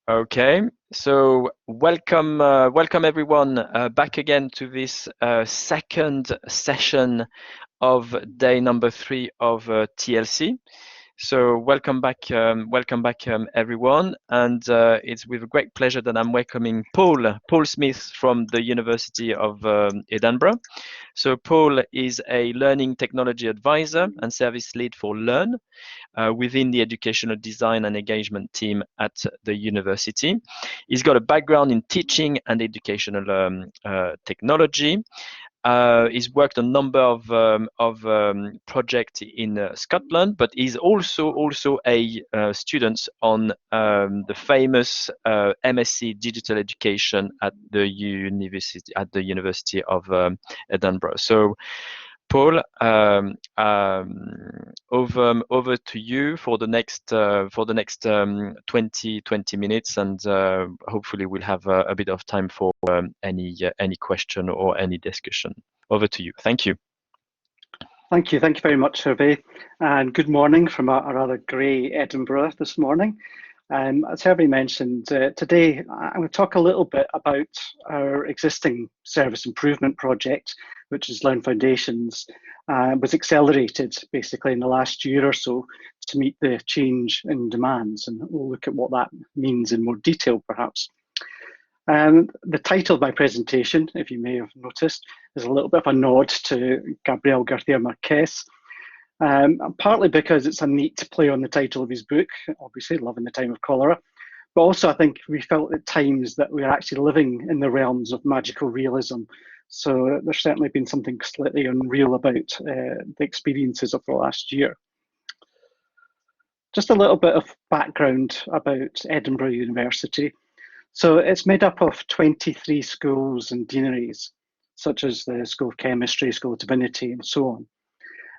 Okay, so welcome everyone back again to this second session of day number 3 of TLC. So welcome back everyone, and it's with a great pleasure that I'm welcoming Paul Smith from the University of Edinburgh. So Paul is a learning technology advisor and service lead for Learn within the educational design and engagement team at the university. He's got a background in teaching and educational technology. He's worked on a number of projects in Scotland, but he's also a student on the famous MSc Digital Education at the University of Edinburgh. So Paul, over to you for the next 20 minutes, and hopefully we'll have a bit of time for any question or any discussion. Over to you. Thank you. Thank you very much, Hervé, and good morning from a rather grey Edinburgh this morning. As Hervé mentioned, today I'm going to talk a little bit about our existing service improvement project, which is Learn Foundations, was accelerated basically in the last year or so to meet the change in demands, and we'll look at what that means in more detail perhaps. The title of my presentation, if you may have noticed, is a little bit of a nod to Gabriel García Márquez, partly because it's a neat play on the title of his book, obviously, Love in the Time of Cholera, but also I think we felt at times that we are actually living in the realms of magical realism. So there's certainly been something slightly unreal about the experiences of the last year. Just a little bit of background about Edinburgh University. So it's made up of 23 schools and deaneries, such as the School of Chemistry, School of Divinity, and so on.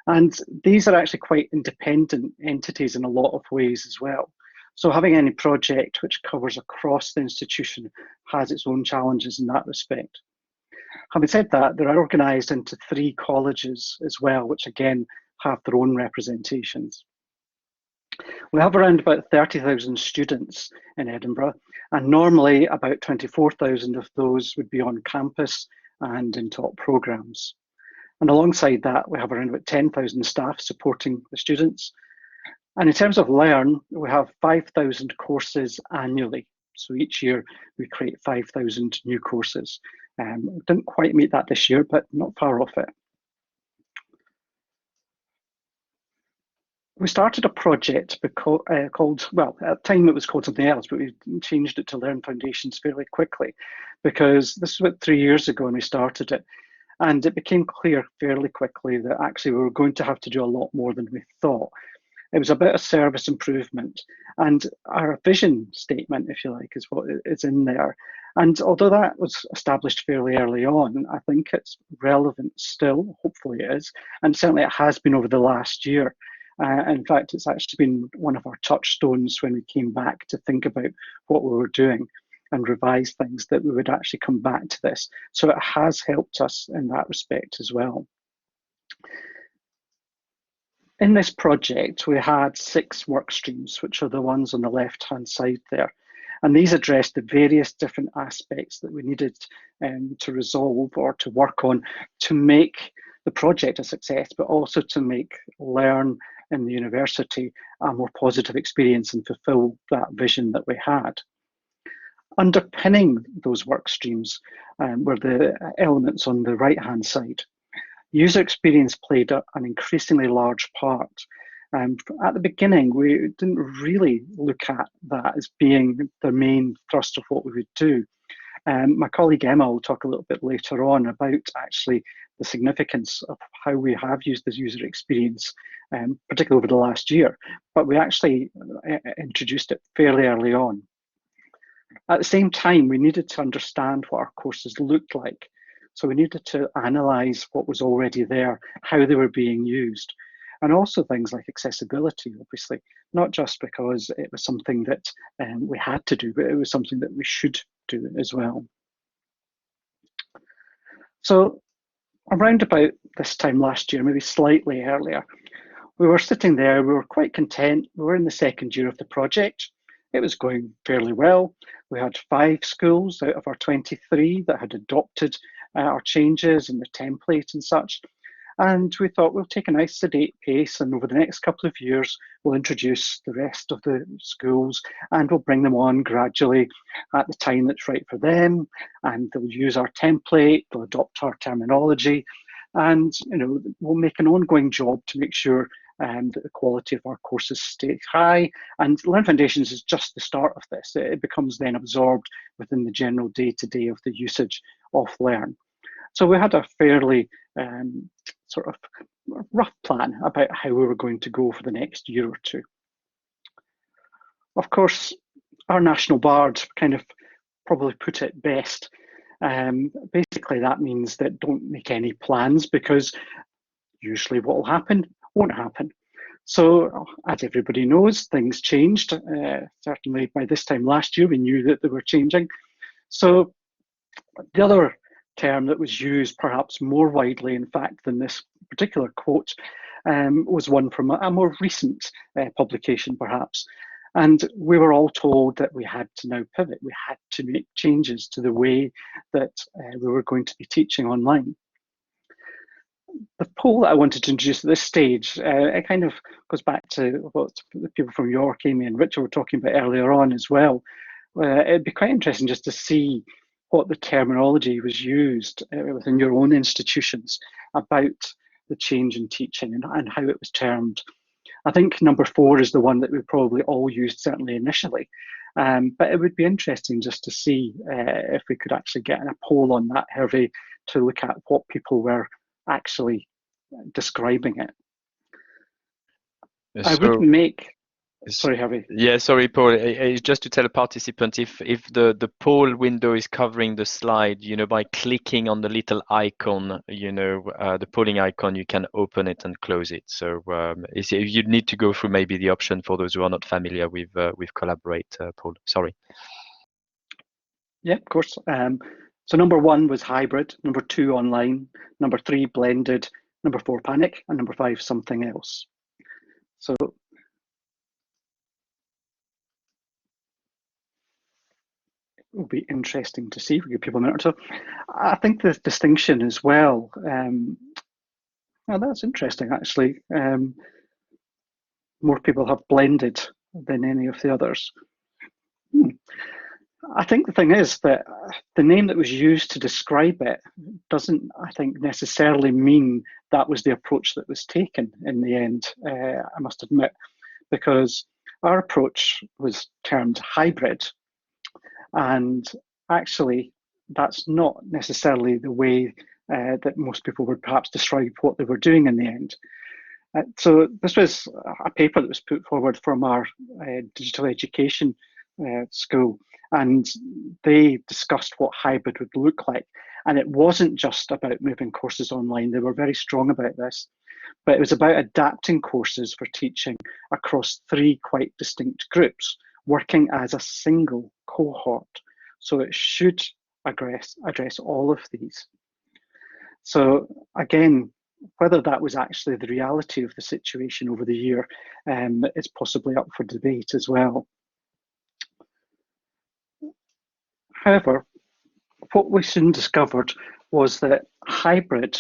And these are actually quite independent entities in a lot of ways as well. So having any project which covers across the institution has its own challenges in that respect. Having said that, they're organised into 3 colleges as well, which again have their own representations. We have around about 30,000 students in Edinburgh, and normally about 24,000 of those would be on campus and in top programmes. And alongside that, we have around about 10,000 staff supporting the students. And in terms of Learn, we have 5,000 courses annually. So each year we create 5,000 new courses. We didn't quite meet that this year, but not far off it. We started a project called, well, at the time it was called something else, but we changed it to Learn Foundations fairly quickly, because this was about 3 years ago when we started it. And it became clear fairly quickly that actually we were going to have to do a lot more than we thought. It was about a service improvement, and our vision statement, if you like, is what is in there. And although that was established fairly early on, I think it's relevant still, hopefully it is, and certainly it has been over the last year. In fact, it's actually been one of our touchstones when we came back to think about what we were doing and revise things, that we would actually come back to this. So it has helped us in that respect as well. In this project, we had 6 work streams, which are the ones on the left-hand side there. And these addressed the various different aspects that we needed to resolve or to work on to make the project a success, but also to make Learn in the university a more positive experience and fulfill that vision that we had. Underpinning those work streams were the elements on the right-hand side. User experience played an increasingly large part. At the beginning, we didn't really look at that as being the main thrust of what we would do. My colleague Emma will talk a little bit later on about actually the significance of how we have used this user experience, particularly over the last year, but we actually introduced it fairly early on. At the same time, we needed to understand what our courses looked like. So we needed to analyse what was already there, how they were being used, and also things like accessibility, obviously, not just because it was something that we had to do, but it was something that we should do as well. So around about this time last year, maybe slightly earlier, we were sitting there, we were quite content. We were in the second year of the project. it was going fairly well. We had 5 schools out of our 23 that had adopted our changes and the template and such. And we thought we'll take a nice sedate pace, and over the next couple of years, we'll introduce the rest of the schools and we'll bring them on gradually at the time that's right for them. And they'll use our template, they'll adopt our terminology, and we'll make an ongoing job to make sure that the quality of our courses stay high. And Learn Foundations is just the start of this. It becomes then absorbed within the general day-to-day of the usage of Learn. So we had a fairly sort of rough plan about how we were going to go for the next year or two. Of course, our national bard kind of probably put it best. Basically, that means that don't make any plans, because usually what will happen won't happen. So, as everybody knows, things changed. Certainly by this time last year, we knew that they were changing. So the other term that was used perhaps more widely, in fact, than this particular quote was one from a more recent publication, perhaps. And we were all told that we had to now pivot. We had to make changes to the way that we were going to be teaching online. The poll that I wanted to introduce at this stage, it kind of goes back to what the people from York, Amy and Richard, were talking about earlier on as well. It'd be quite interesting just to see what the terminology was used within your own institutions about the change in teaching and how it was termed. I think number 4 is the one that we probably all used, certainly initially. But it would be interesting just to see if we could actually get a poll on that, Hervé, to look at what people were actually describing it. I would make... Sorry, Hervé. Yeah, sorry, Paul. Just to tell a participant, if the poll window is covering the slide, by clicking on the little icon, the polling icon, you can open it and close it. So you'd need to go through maybe the option for those who are not familiar with Collaborate, Paul. Sorry. Yeah, of course. So number 1 was hybrid, number 2 online, number 3 blended, number 4 panic, and number 5 something else. So it will be interesting to see. We give people a minute or so. I think the distinction as well. Well, that's interesting, actually. More people have blended than any of the others. I think the thing is that the name that was used to describe it doesn't, I think, necessarily mean that was the approach that was taken in the end, I must admit, because our approach was termed hybrid. And actually, that's not necessarily the way that most people would perhaps describe what they were doing in the end. So this was a paper that was put forward from our digital education school, and they discussed what hybrid would look like. And it wasn't just about moving courses online. They were very strong about this, but it was about adapting courses for teaching across 3 quite distinct groups, working as a single cohort. So it should address all of these. So again, whether that was actually the reality of the situation over the year is possibly up for debate as well. However, what we soon discovered was that hybrid,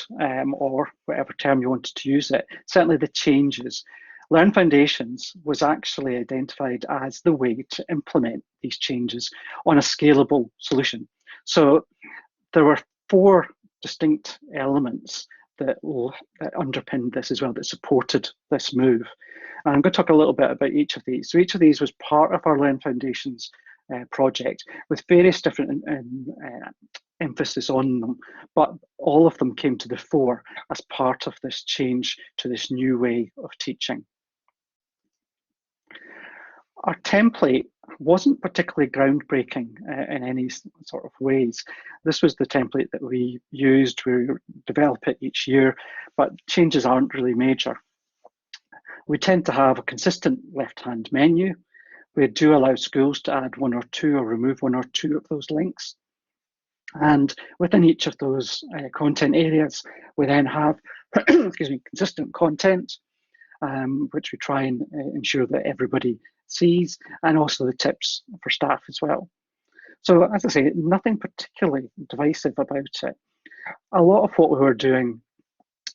or whatever term you wanted to use it, certainly the changes, Learn Foundations was actually identified as the way to implement these changes on a scalable solution. So there were 4 distinct elements that underpinned this as well, that supported this move. And I'm going to talk a little bit about each of these. So each of these was part of our Learn Foundations project with various different emphasis on them, but all of them came to the fore as part of this change to this new way of teaching. Our template wasn't particularly groundbreaking in any sort of ways. This was the template that we used. We develop it each year, but changes aren't really major. We tend to have a consistent left-hand menu. We do allow schools to add 1 or 2 or remove 1 or 2 of those links. And within each of those content areas, we then have excuse me, consistent content, which we try and ensure that everybody sees, and also the tips for staff as well. So as I say, nothing particularly divisive about it. A lot of what we were doing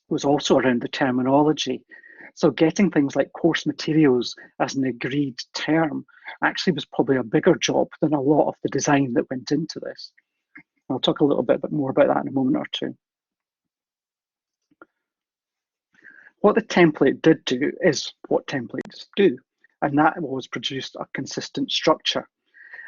was also around the terminology. So getting things like course materials as an agreed term actually was probably a bigger job than a lot of the design that went into this. I'll talk a little bit more about that in a moment or two. What the template did do is what templates do, and that was produce a consistent structure.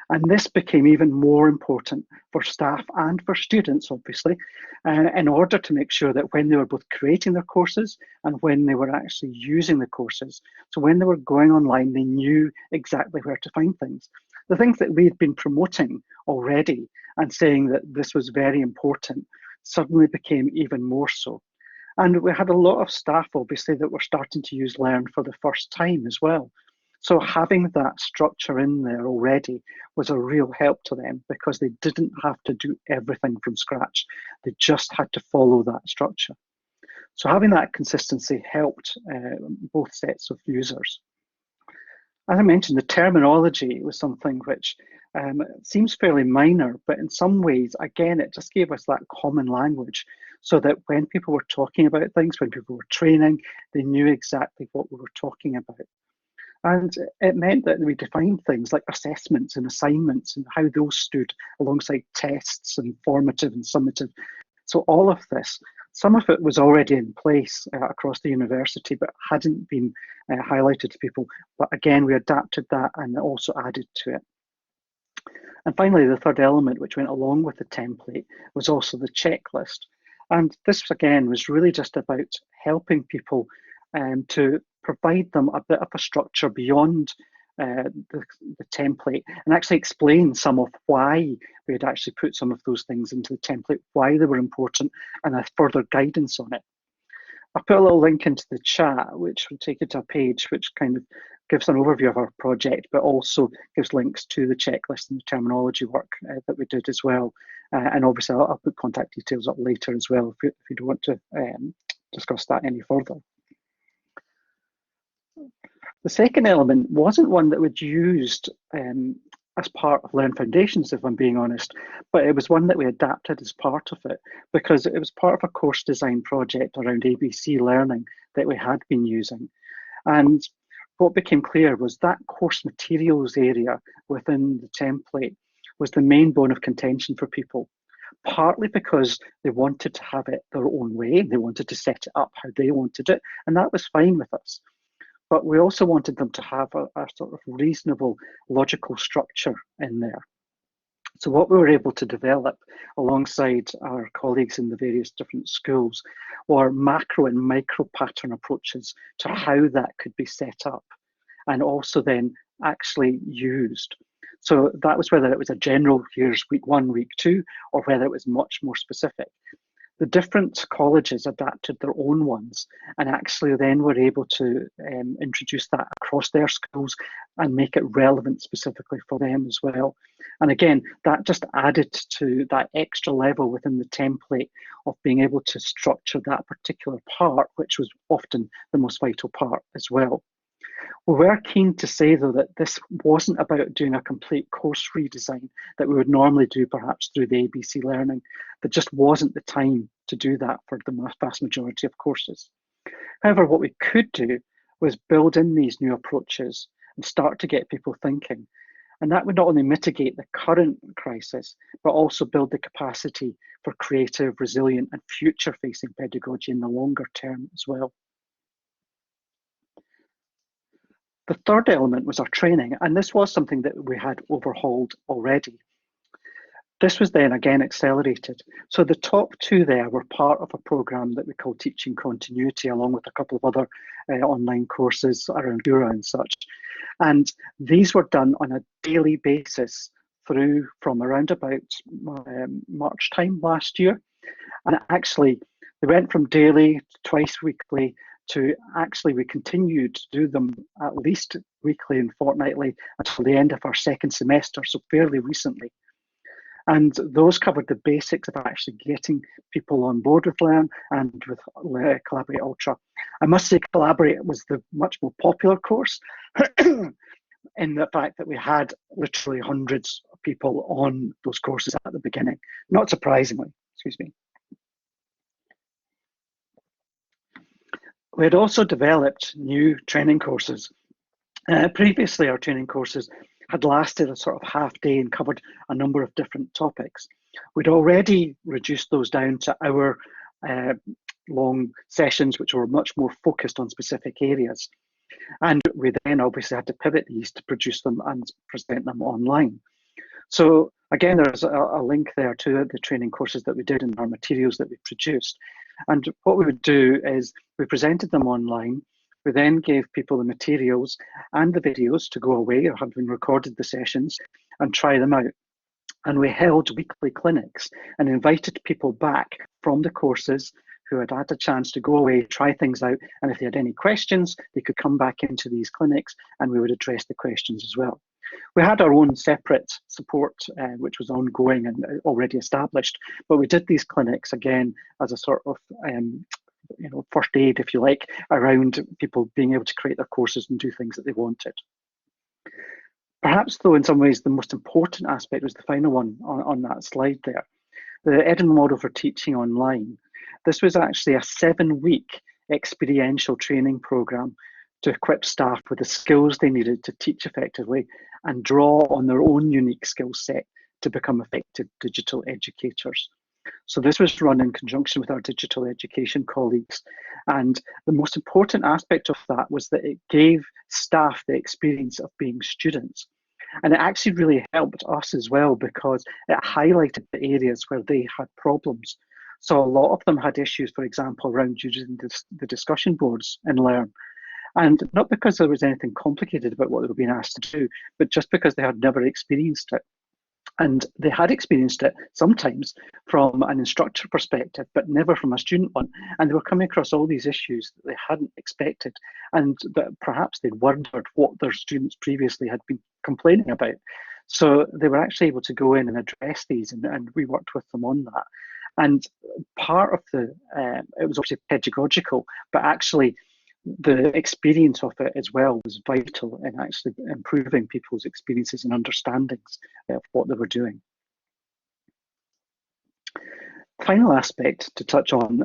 And this became even more important for staff and for students, obviously, in order to make sure that when they were both creating their courses and when they were actually using the courses, so when they were going online, they knew exactly where to find things. The things that we had been promoting already and saying that this was very important suddenly became even more so. And we had a lot of staff, obviously, that were starting to use Learn for the first time as well. So having that structure in there already was a real help to them because they didn't have to do everything from scratch. They just had to follow that structure. So having that consistency helped both sets of users. As I mentioned, the terminology was something which seems fairly minor, but in some ways, again, it just gave us that common language so that when people were talking about things, when people were training, they knew exactly what we were talking about. And it meant that we defined things like assessments and assignments and how those stood alongside tests and formative and summative. So all of this, some of it was already in place across the university, but hadn't been highlighted to people. But again, we adapted that and also added to it. And finally, the third element, which went along with the template, was also the checklist. And this, again, was really just about helping people to provide them a bit of a structure beyond the template and actually explain some of why we had actually put some of those things into the template, why they were important, and a further guidance on it. I'll put a little link into the chat, which will take you to a page which kind of gives an overview of our project, but also gives links to the checklist and the terminology work that we did as well. And obviously, I'll put contact details up later as well if you don't want to discuss that any further. The second element wasn't one that we'd used as part of Learn Foundations, if I'm being honest, but it was one that we adapted as part of it because it was part of a course design project around ABC learning that we had been using. And what became clear was that course materials area within the template was the main bone of contention for people, partly because they wanted to have it their own way, they wanted to set it up how they wanted it, and that was fine with us. But we also wanted them to have a sort of reasonable logical structure in there. So what we were able to develop alongside our colleagues in the various different schools were macro and micro pattern approaches to how that could be set up and also then actually used. So that was whether it was a general, here's week 1, week 2, or whether it was much more specific. The different colleges adapted their own ones and actually then were able to introduce that across their schools and make it relevant specifically for them as well. And again, that just added to that extra level within the template of being able to structure that particular part, which was often the most vital part as well. We were keen to say, though, that this wasn't about doing a complete course redesign that we would normally do perhaps through the ABC Learning. There just wasn't the time to do that for the vast majority of courses. However, what we could do was build in these new approaches and start to get people thinking. And that would not only mitigate the current crisis, but also build the capacity for creative, resilient, and future-facing pedagogy in the longer term as well. The third element was our training, and this was something that we had overhauled already. This was then again accelerated. So the top two there were part of a program that we call Teaching Continuity, along with a couple of other online courses around Jura and such. And these were done on a daily basis through from around about March time last year. And actually, they went from daily to twice weekly to actually we continued to do them at least weekly and fortnightly until the end of our second semester, so fairly recently. And those covered the basics of actually getting people on board with Learn and with Collaborate Ultra. I must say Collaborate was the much more popular course, in the fact that we had literally hundreds of people on those courses at the beginning, not surprisingly, excuse me. We had also developed new training courses. Previously, our training courses had lasted a sort of half day and covered a number of different topics. We'd already reduced those down to hour long sessions, which were much more focused on specific areas. And we then obviously had to pivot these to produce them and present them online. So again, there's a link there to the training courses that we did and our materials that we produced. And what we would do is we presented them online. We then gave people the materials and the videos to go away or having recorded the sessions and try them out. And we held weekly clinics and invited people back from the courses who had had a chance to go away, try things out, and if they had any questions, they could come back into these clinics and we would address the questions as well. We had our own separate support, which was ongoing and already established, but we did these clinics again as a sort of first aid, if you like, around people being able to create their courses and do things that they wanted. Perhaps, though, in some ways, the most important aspect was the final one on that slide there. The Edinburgh model for teaching online. This was actually a 7-week experiential training programme to equip staff with the skills they needed to teach effectively and draw on their own unique skill set to become effective digital educators. So this was run in conjunction with our digital education colleagues. And the most important aspect of that was that it gave staff the experience of being students. And it actually really helped us as well because it highlighted the areas where they had problems. So a lot of them had issues, for example, around using the discussion boards in Learn. And not because there was anything complicated about what they were being asked to do, but just because they had never experienced it. And they had experienced it sometimes from an instructor perspective, but never from a student one. And they were coming across all these issues that they hadn't expected, and that perhaps they'd wondered what their students previously had been complaining about. So they were actually able to go in and address these, and we worked with them on that. And part of it was obviously pedagogical, but actually the experience of it as well was vital in actually improving people's experiences and understandings of what they were doing. Final aspect to touch on,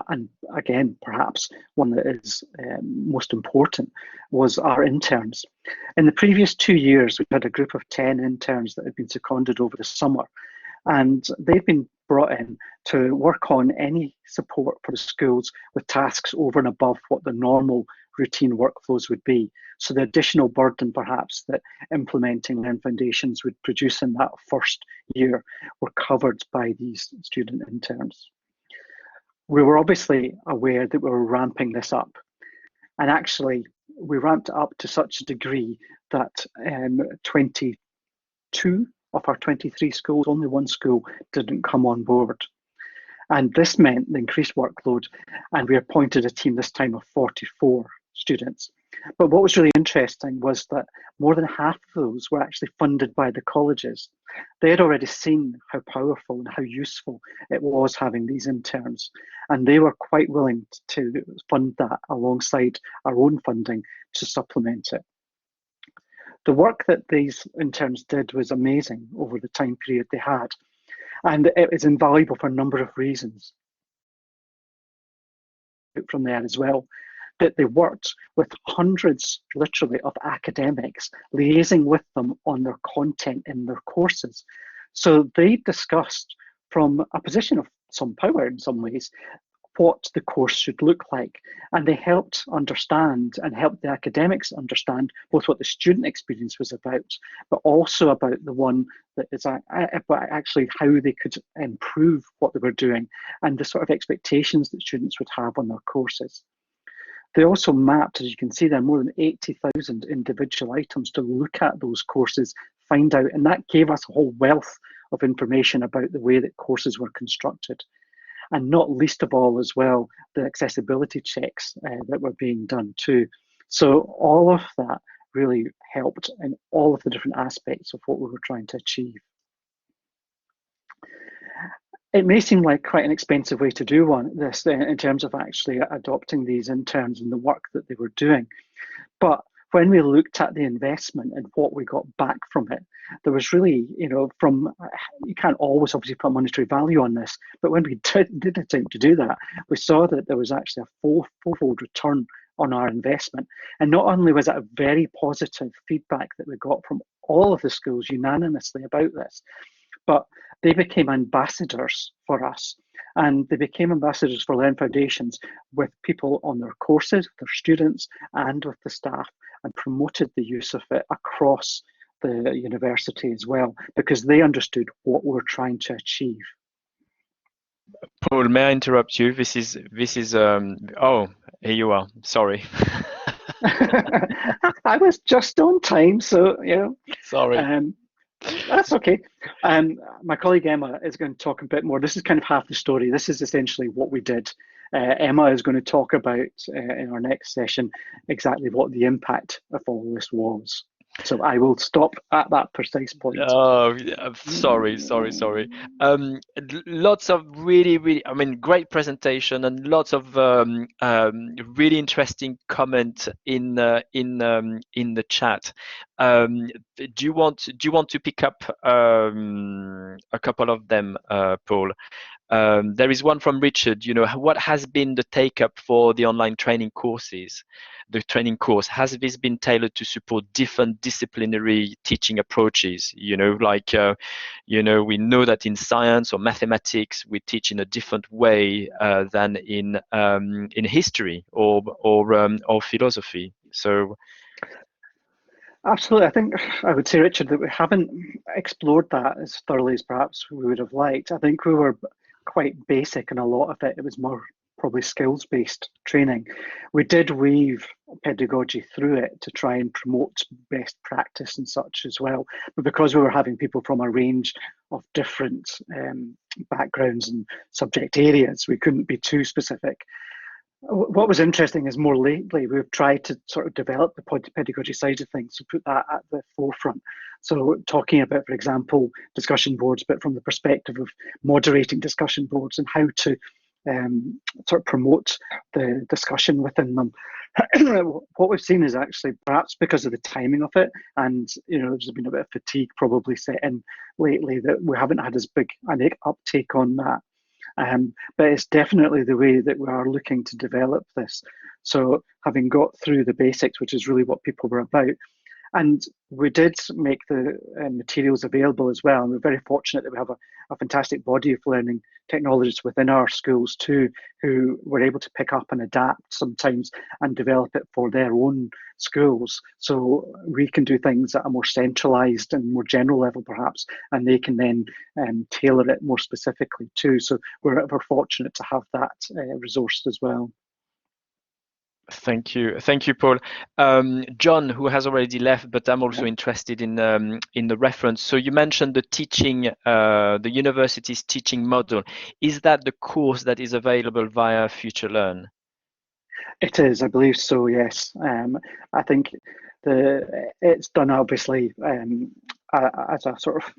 and again, perhaps one that is most important, was our interns. In the previous 2 years, we had a group of 10 interns that had been seconded over the summer, and they've been brought in to work on any support for the schools with tasks over and above what the normal routine workflows would be. So the additional burden perhaps that implementing Learn Foundations would produce in that first year were covered by these student interns. We were obviously aware that we were ramping this up, and actually we ramped it up to such a degree that 22 of our 23 schools, only one school didn't come on board. And this meant the increased workload, and we appointed a team this time of 44 students. But what was really interesting was that more than half of those were actually funded by the colleges. They had already seen how powerful and how useful it was having these interns, and they were quite willing to fund that alongside our own funding to supplement it. The work that these interns did was amazing over the time period they had, and it is invaluable for a number of reasons. From there as well, that they worked with hundreds, literally, of academics, liaising with them on their content in their courses. So they discussed from a position of some power in some ways, what the course should look like. And they helped understand and helped the academics understand both what the student experience was about, but also about the one that is actually how they could improve what they were doing and the sort of expectations that students would have on their courses. They also mapped, as you can see there, more than 80,000 individual items to look at those courses, find out, and that gave us a whole wealth of information about the way that courses were constructed. And not least of all as well, the accessibility checks that were being done too. So all of that really helped in all of the different aspects of what we were trying to achieve. It may seem like quite an expensive way to do this in terms of actually adopting these interns and the work that they were doing. But when we looked at the investment and what we got back from it, there was really, you can't always obviously put monetary value on this, but when we did attempt to do that, we saw that there was actually a fourfold return on our investment. And not only was it a very positive feedback that we got from all of the schools unanimously about this, but they became ambassadors for us. And they became ambassadors for Learn Foundations with people on their courses, their students, and with the staff, and promoted the use of it across the university as well, because they understood what we're trying to achieve. Paul, may I interrupt you? This is oh, here you are. Sorry. I was just on time, so Sorry. That's okay. My colleague Emma is going to talk a bit more. This is kind of half the story. This is essentially what we did. Emma is going to talk about in our next session exactly what the impact of all this was. So I will stop at that precise point. Oh, sorry. Lots of really, I mean, great presentation and lots of really interesting comment in the chat. Do you want to pick up a couple of them, Paul? There is one from Richard. What has been the take up for the online training courses? The training course, has this been tailored to support different disciplinary teaching approaches? We know that in science or mathematics we teach in a different way than in history or philosophy. So absolutely, I think I would say, Richard, that we haven't explored that as thoroughly as perhaps we would have liked. I think we were quite basic in a lot of it. It was more probably skills-based training. We did weave pedagogy through it to try and promote best practice and such as well. But because we were having people from a range of different backgrounds and subject areas, we couldn't be too specific. What was interesting is more lately we've tried to sort of develop the pedagogy side of things, to put that at the forefront. So talking about, for example, discussion boards, but from the perspective of moderating discussion boards and how to sort of promote the discussion within them. What we've seen is actually, perhaps because of the timing of it, and there's been a bit of fatigue probably set in lately, that we haven't had as big an uptake on that. But it's definitely the way that we are looking to develop this. So having got through the basics, which is really what people were about, and we did make the materials available as well. And we're very fortunate that we have a fantastic body of learning technologists within our schools too, who were able to pick up and adapt sometimes and develop it for their own schools. So we can do things at a more centralized and more general level perhaps, and they can then tailor it more specifically too. So we're fortunate to have that resource as well. Thank you, Paul. John, who has already left, but I'm also interested in the reference. So you mentioned the teaching, the university's teaching model. Is that the course that is available via Future Learn? It is, I believe so. Yes, I think it's done obviously as a sort of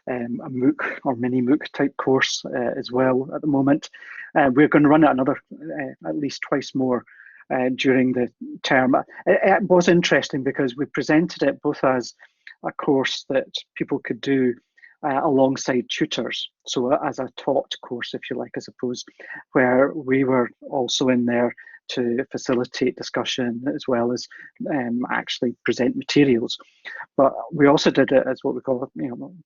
a MOOC or mini MOOC type course as well at the moment. We're going to run it another at least twice more during the term. It was interesting because we presented it both as a course that people could do alongside tutors, so as a taught course, if you like, I suppose, where we were also in there to facilitate discussion as well as actually present materials. But we also did it as what we call,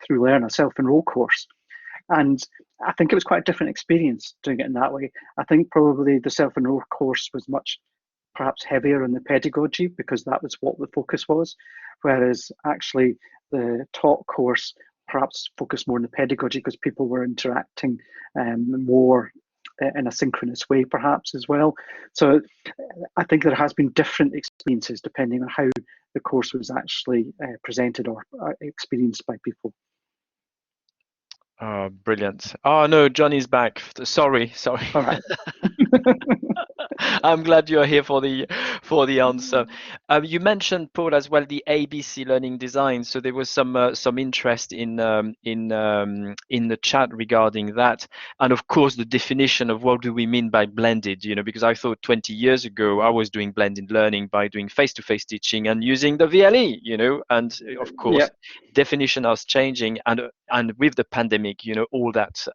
through Learn, a self-enroll course. And I think it was quite a different experience doing it in that way. I think probably the self-enroll course was much perhaps heavier on the pedagogy because that was what the focus was, whereas actually the taught course perhaps focused more on the pedagogy because people were interacting more in a synchronous way perhaps as well. So I think there has been different experiences depending on how the course was actually presented or experienced by people. Oh, brilliant. Oh no, Johnny's back. Sorry, sorry. All right. I'm glad you're here for the answer. You mentioned, Paul, as well the ABC learning design. So there was some interest in the chat regarding that, and of course the definition of what do we mean by blended. You know, because I thought 20 years ago I was doing blended learning by doing face-to-face teaching and using the VLE. You know, and of Yeah. course definition is changing, and with the pandemic, you know, all that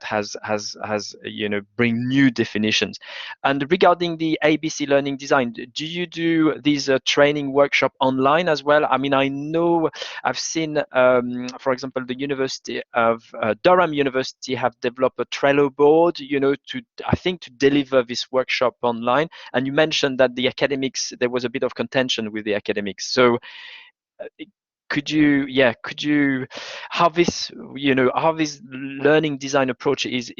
has bring new definitions. And regarding the ABC learning design, do you do these training workshop online as well? I mean, I know I've seen, for example, the University of Durham University have developed a Trello board, you know, to I think to deliver this workshop online. And you mentioned that the academics, there was a bit of contention with the academics. So uh, could you how this how this learning design approach is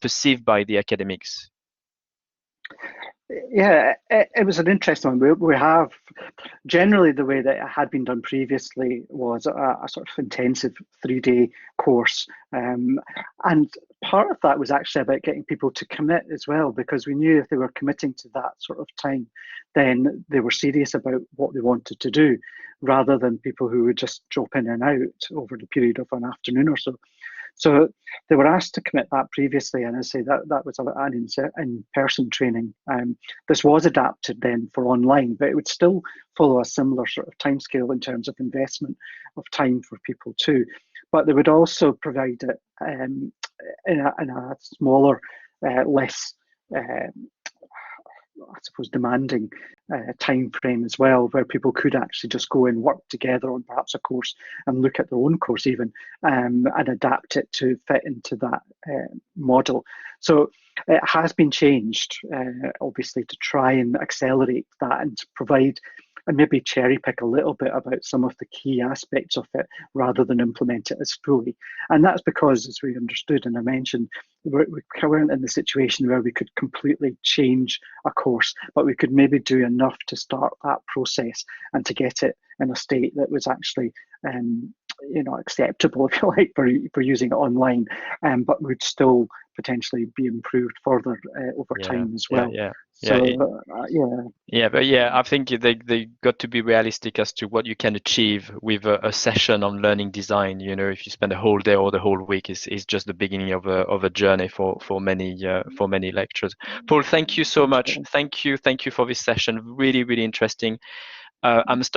perceived by the academics? Yeah, it was an interesting one. We have generally the way that it had been done previously was a sort of intensive 3-day course. And part of that was actually about getting people to commit as well, because we knew if they were committing to that sort of time, then they were serious about what they wanted to do, rather than people who would just drop in and out over the period of an afternoon or so. So they were asked to commit that previously, and I say that was an in-person training. This was adapted then for online, but it would still follow a similar sort of timescale in terms of investment of time for people too. But they would also provide it in a smaller, less I suppose, demanding time frame as well, where people could actually just go and work together on perhaps a course and look at their own course even, and adapt it to fit into that model. So it has been changed, obviously, to try and accelerate that and to provide and maybe cherry pick a little bit about some of the key aspects of it rather than implement it as fully. And that's because, as we understood and I mentioned, we weren't in the situation where we could completely change a course, but we could maybe do enough to start that process and to get it in a state that was actually acceptable, if you like, for using it online, but would still potentially be improved further over Yeah, time as yeah, well. yeah, yeah. So yeah. Yeah, but yeah, I think they got to be realistic as to what you can achieve with a session on learning design. You know, if you spend a whole day or the whole week, is just the beginning of a journey for many lectures. Paul, thank you so much. Absolutely. Thank you for this session. Really, really interesting. I'm